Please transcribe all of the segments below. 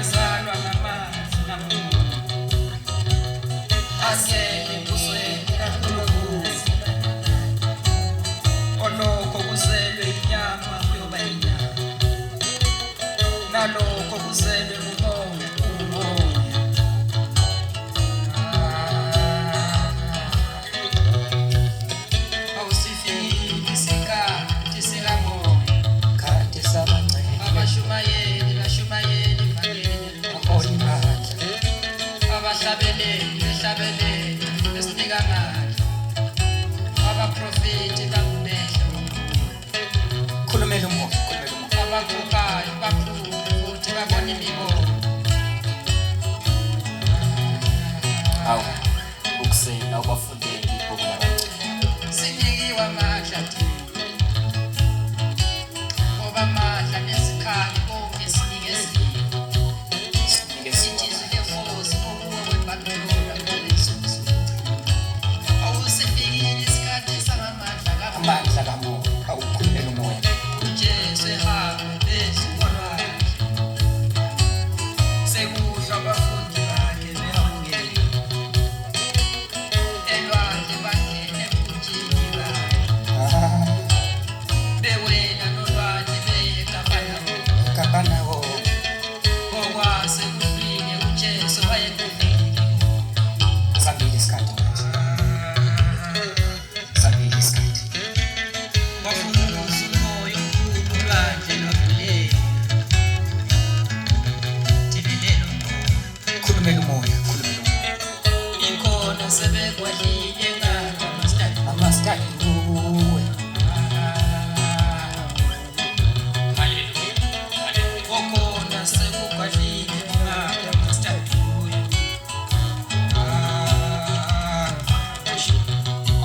yazalwa ngamanzi namoya asele kuswele kakhulukazi olokho kuzelwe inyama kuyoba inyama nalokho kuzelwe umoya umoya awusifiki isikhathi sikamoya kade sabancwelele abashumayeli vangeli abaholi bandla abahlabeleli besinika amandla abaprofeti bangumehlo khulumela umoya abagugayo bakhulu futhi babona imibono awu ukuseni awubafundeli ibhuku labancane sinikiwe amandla ngoba amandla nezikhali konke sinike isizwe lefosi okuwe kwebabhiloni kulezuzu awusifikile isikhathi samamandla amandla kamoya awukhulumela umoya ujesu ehambe phezu kolwandle sekudla abafundi bakhe behambukele elwandle bangene emkhunjini bayo bewela nolwandle beye Kapanawo okwase kufike ujesu wayekufike sabili isikhathi wafunguza umoya omkhulu ulwandle lwavuleka thibelelo khulumela umoya ikhona sebekwadlile ngapha amastadi kuwe kokhona sekukwadlile ngapha mastatuyo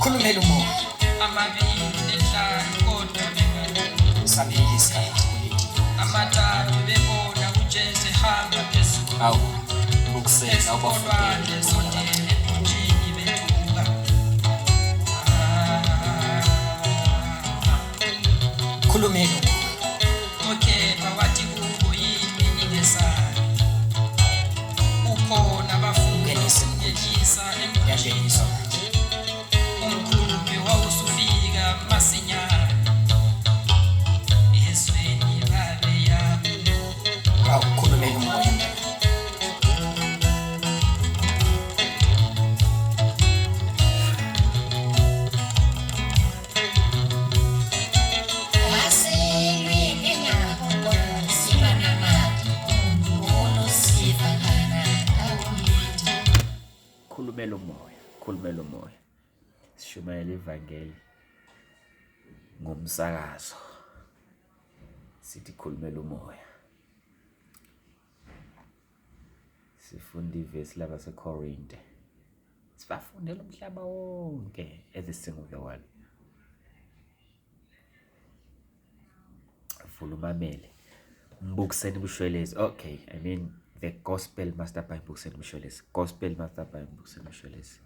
khulumela umoya amabili nehlanu kodwa bengaboni sabili isikhathi amathathu bebona ujesu ehamba phezulu awu ukuseni awubafundeli esikolwane ibhuku labancane sondele emkhunjini bethuka khulumela umoya okhepha wathi kubo yini ningesayo ukhona abafundi bakungenisa emkhunjini yalengiswa umkhumbi wawusufika masinyane ezweni babe yami awu khulumela umoya khulumela umoya sishumayela ivangeli ngomsakazo sithi khulumela umoya sifunda ivesi labasekorinte sibafundela umhlaba wonke everything of the world vula umamele mbukiseni bushwelezi okay I mean the gospel master by mbukiseni bushwelezi gospel master by mbukiseni bushwelezi